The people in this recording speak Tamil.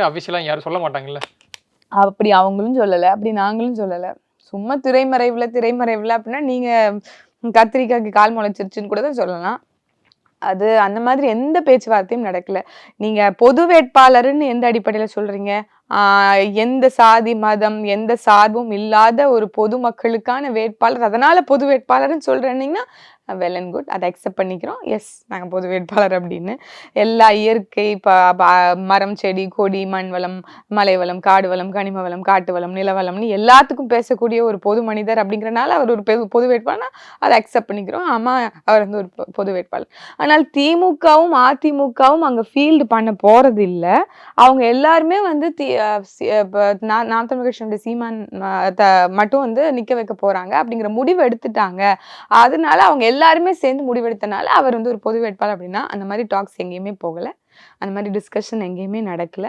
அபிஷியலா யாரும் சொல்ல மாட்டாங்கல்ல. அப்படி அவங்களும் சொல்லல. அப்படி நாங்களும் சொல்லல. சும்மா திரைமறைவுல அப்படின்னா நீங்க கத்திரிக்காய்க்கு கால் முளைச்சிருச்சுன்னு கூட தான் சொல்லலாம். அது அந்த மாதிரி எந்த பேச்சுவார்த்தையும் நடக்கல. நீங்க பொது வேட்பாளர்ன்னு எந்த அடிப்படையில சொல்றீங்க? எந்த சாதி, மதம், எந்த சார்பும் இல்லாத ஒரு பொதுமக்களுக்கான வேட்பாளர். அதனால பொது வேட்பாளர்ன்னு சொல்றேன்னீங்கன்னா, வெல் அண்ட் குட். அத அக்செப்ட் பண்ணிக்கிறோம். எஸ், நாங்க பொது வேட்பாளர் அப்படின்னு. எல்லா இயற்கை மரம், செடி, கொடி, மண் வளம், மலை வளம், காடு வளம், கனிம வளம், காட்டு வளம், நில வளம்னு எல்லாத்துக்கும் பேசக்கூடிய ஒரு பொது மனிதர் அப்படிங்கிறனால அவர் ஒரு பொது வேட்பாளர்னா அத அக்செப்ட் பண்ணிக்கிறோம். ஆமா, அவர் வந்து ஒரு பொது வேட்பாளர். ஆனால் திமுகவும், அதிமுகவும் அங்க ஃபீல்டு பண்ண போறதில்ல. அவங்க எல்லாருமே வந்து நாம் தமிழர் கட்சியினுடைய சீமான் மட்டும் வந்து நிக்க வைக்க போறாங்க அப்படிங்கிற முடிவு எடுத்துட்டாங்க. அதனால அவங்க எல்லாருமே சேர்ந்து முடிவெடுத்தனால அவர் வந்து ஒரு பொது வேட்பாளர் அப்படின்னா, அந்த மாதிரி டாக்ஸ் எங்கேயுமே போகல. அந்த மாதிரி டிஸ்கஷன் எங்கேயுமே நடக்கல.